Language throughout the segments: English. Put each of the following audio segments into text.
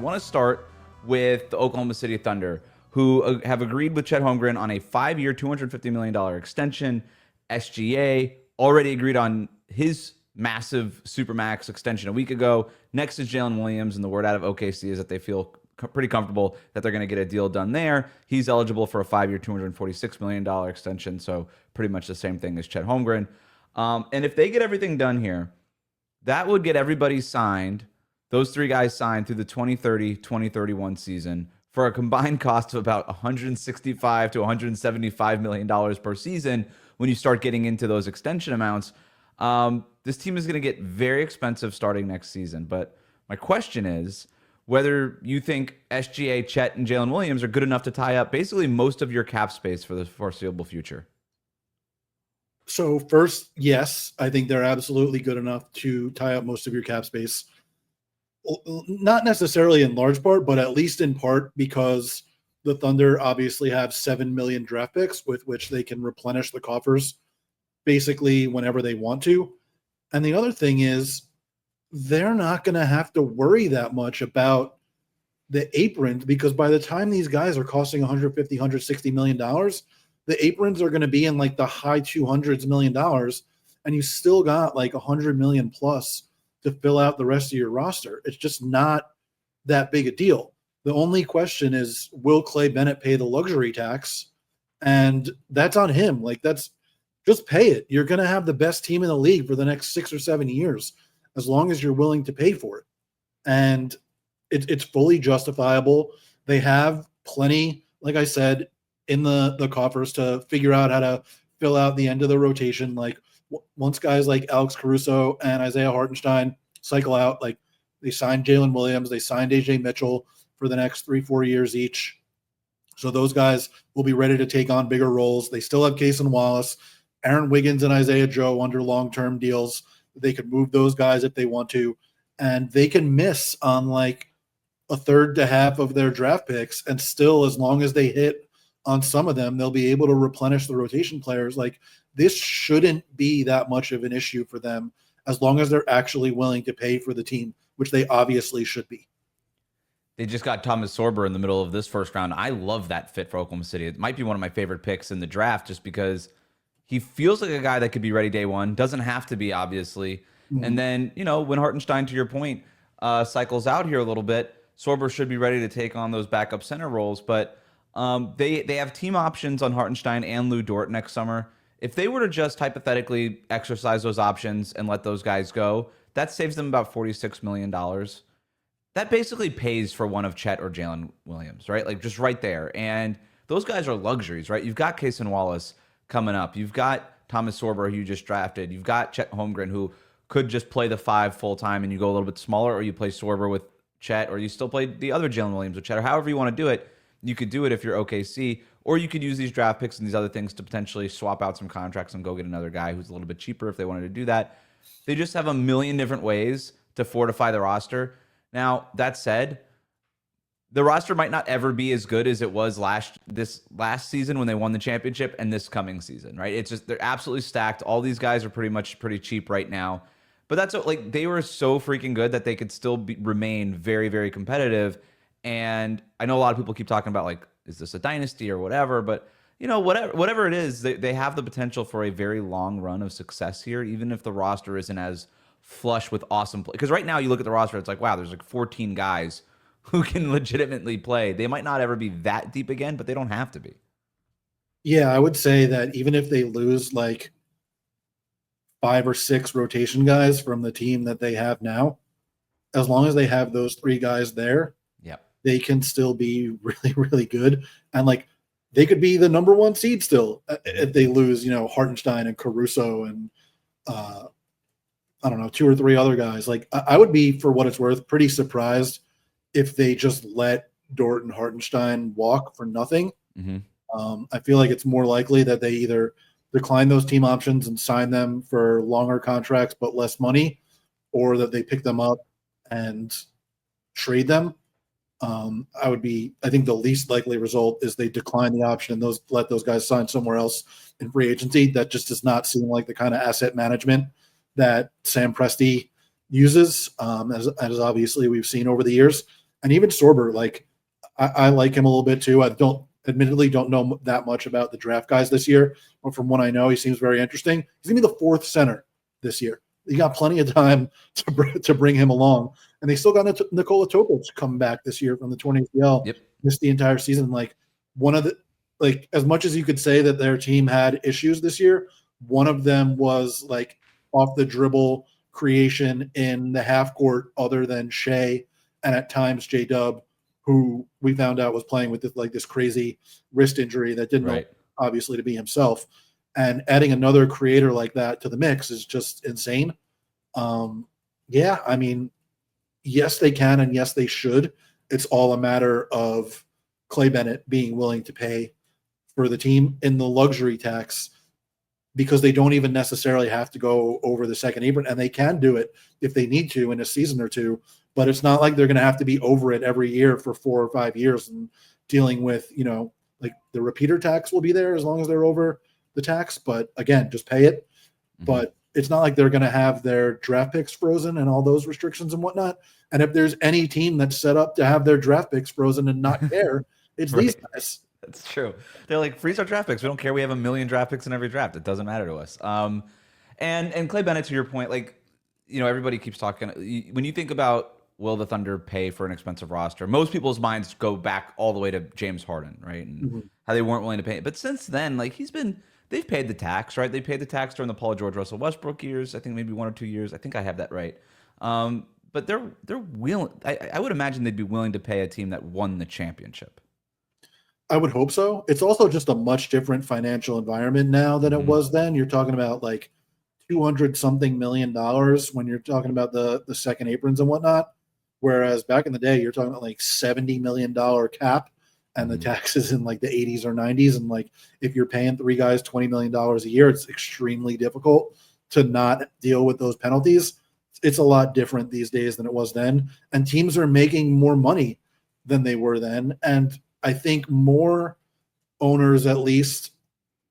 I want to start with the Oklahoma City Thunder, who have agreed with Chet Holmgren on a 5-year, $250 million extension. SGA already agreed on his massive Supermax extension a week ago. Next is Jalen Williams, and the word out of OKC is that they feel pretty comfortable that they're going to get a deal done there. He's eligible for a 5-year, $246 million extension, so pretty much the same thing as Chet Holmgren. And if they get everything done here, that would get everybody signed, those three guys signed through the 2030-2031 season for a combined cost of about $165 to $175 million per season. When you start getting into those extension amounts, this team is going to get very expensive starting next season. But my question is whether you think SGA, Chet, and Jalen Williams are good enough to tie up basically most of your cap space for the foreseeable future. So first, yes, I think they're absolutely good enough to tie up most of your cap space. Not necessarily in large part, but at least in part because the Thunder obviously have 7 million draft picks with which they can replenish the coffers basically whenever they want to. And the other thing is they're not going to have to worry that much about the aprons because by the time these guys are costing $150, $160 million, the aprons are going to be in like the high 200s million dollars, and you still got like 100 million plus to fill out the rest of your roster. It's just not that big a deal. The only question is, will Clay Bennett pay the luxury tax? And that's on him. Like, that's just pay it. You're going to have the best team in the league for the next 6 or 7 years, as long as you're willing to pay for it. And it's fully justifiable. They have plenty, like I said, in the coffers to figure out how to fill out the end of the rotation. Like once guys like Alex Caruso and Isaiah Hartenstein cycle out, like they signed Jalen Williams, they signed AJ Mitchell for the next 3-4 years each. So those guys will be ready to take on bigger roles. They still have Case and Wallace, Aaron Wiggins and Isaiah Joe under long-term deals. They could move those guys if they want to, and they can miss on like a third to half of their draft picks. And still, as long as they hit on some of them, they'll be able to replenish the rotation players. Like, this shouldn't be that much of an issue for them as long as they're actually willing to pay for the team, which they obviously should be. They just got Thomas Sorber in the middle of this first round. I love that fit for Oklahoma City. It might be one of my favorite picks in the draft just because he feels like a guy that could be ready day one. Doesn't have to be, obviously. Mm-hmm. And then, when Hartenstein, to your point, cycles out here a little bit, Sorber should be ready to take on those backup center roles. But they have team options on Hartenstein and Lou Dort next summer. If they were to just hypothetically exercise those options and let those guys go, that saves them about $46 million. That basically pays for one of Chet or Jalen Williams, right? Like, just right there. And those guys are luxuries, right? You've got Case and Wallace coming up. You've got Thomas Sorber, who you just drafted. You've got Chet Holmgren, who could just play the 5 full time and you go a little bit smaller, or you play Sorber with Chet, or you still play the other Jalen Williams with Chet, or however you want to do it. You could do it if you're OKC, or you could use these draft picks and these other things to potentially swap out some contracts and go get another guy who's a little bit cheaper if they wanted to do that. They just have a million different ways to fortify the roster. Now, that said, the roster might not ever be as good as it was this last season when they won the championship and this coming season, right? It's just, they're absolutely stacked. All these guys are pretty cheap right now. But that's like, they were so freaking good that they could still remain very, very competitive. And I know a lot of people keep talking about, like, is this a dynasty or whatever? But, whatever it is, they have the potential for a very long run of success here, even if the roster isn't as flush with awesome play. Because right now you look at the roster, it's like, wow, there's like 14 guys who can legitimately play. They might not ever be that deep again, but they don't have to be. Yeah, I would say that even if they lose like 5 or 6 rotation guys from the team that they have now, as long as they have those 3 guys there, they can still be really, really good. And like, they could be the number 1 seed still if they lose, Hartenstein and Caruso and I don't know, 2 or 3 other guys. Like, I would be, for what it's worth, pretty surprised if they just let Dort and Hartenstein walk for nothing. Mm-hmm. I feel like it's more likely that they either decline those team options and sign them for longer contracts but less money, or that they pick them up and trade them. I think the least likely result is they decline the option and let those guys sign somewhere else in free agency. That just does not seem like the kind of asset management that Sam Presti uses, as obviously we've seen over the years. And even Sorber, like I like him a little bit too. I admittedly don't know that much about the draft guys this year, but from what I know, he seems very interesting. He's gonna be the fourth center this year. You got plenty of time to bring him along, and they still got Nikola Topic coming back this year from the torn ACL. Yep. Missed the entire season. Like one of the as much as you could say that their team had issues this year, one of them was like off the dribble creation in the half court, other than Shai and at times J Dub, who we found out was playing with this crazy wrist injury that didn't Right. obviously to be himself. And adding another creator like that to the mix is just insane. Yeah, I mean, yes, they can, and yes, they should. It's all a matter of Clay Bennett being willing to pay for the team in the luxury tax, because they don't even necessarily have to go over the second apron, and they can do it if they need to in a season or two. But it's not like they're going to have to be over it every year for 4 or 5 years and dealing with, like the repeater tax will be there as long as they're over the tax. But again, just pay it. Mm-hmm. But it's not like they're going to have their draft picks frozen and all those restrictions and whatnot. And if there's any team that's set up to have their draft picks frozen and not care, it's right. These guys. That's true. They're like, freeze our draft picks. We don't care. We have 1 million draft picks in every draft. It doesn't matter to us. And Clay Bennett, to your point, like, everybody keeps talking. When you think about will the Thunder pay for an expensive roster, most people's minds go back all the way to James Harden, right? And how they weren't willing to pay it. But since then, like, they've paid the tax, right? They paid the tax during the Paul George, Russell Westbrook years. I think maybe 1 or 2 years. I think I have that right. But they're willing. I would imagine they'd be willing to pay a team that won the championship. I would hope so. It's also just a much different financial environment now than it was then. You're talking about like $200-something million when you're talking about the second aprons and whatnot. Whereas back in the day, you're talking about like $70 million cap and the taxes in like the 80s or 90s. And like, if you're paying 3 guys $20 million a year, it's extremely difficult to not deal with those penalties. It's a lot different these days than it was then. And teams are making more money than they were then. And I think more owners, at least,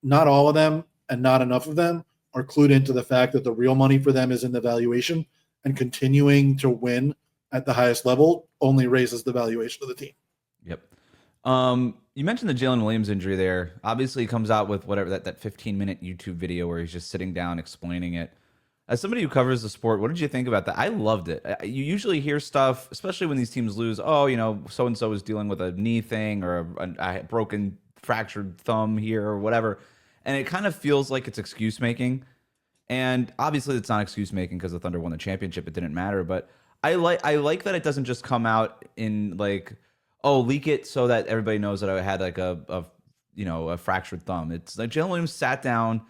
not all of them and not enough of them, are clued into the fact that the real money for them is in the valuation, and continuing to win at the highest level only raises the valuation of the team. Yep. You mentioned the Jalen Williams injury there. Obviously, he comes out with whatever that 15-minute YouTube video where he's just sitting down explaining it. As somebody who covers the sport, what did you think about that? I loved it. You usually hear stuff, especially when these teams lose. Oh, so-and-so is dealing with a knee thing or a broken, fractured thumb here or whatever. And it kind of feels like it's excuse making. And obviously it's not excuse making because the Thunder won the championship. It didn't matter. But I like that it doesn't just come out in like, oh, leak it so that everybody knows that I had like a fractured thumb. It's like Jalen Williams sat down,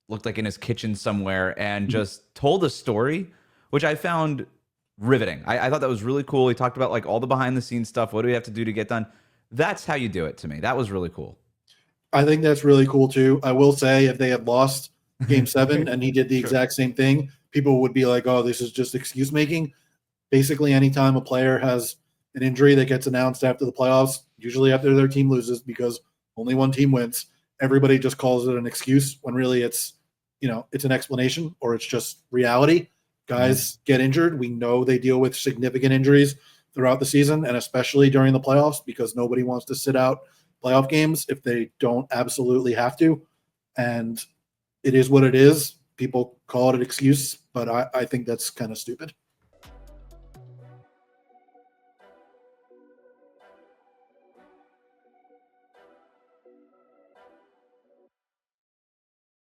looked like in his kitchen somewhere, and just told a story, which I found riveting. I thought that was really cool. He talked about like all the behind the scenes stuff. What do we have to do to get done? That's how you do it to me. That was really cool. I think that's really cool too. I will say, if they had lost game 7 and he did the exact same thing, people would be like, oh, this is just excuse making. Basically, anytime a player has an injury that gets announced after the playoffs, usually after their team loses because only one team wins, everybody just calls it an excuse when really it's an explanation, or it's just reality. Guys get injured. We know they deal with significant injuries throughout the season, and especially during the playoffs, because nobody wants to sit out playoff games if they don't absolutely have to. And it is what it is. People call it an excuse, but I think that's kind of stupid.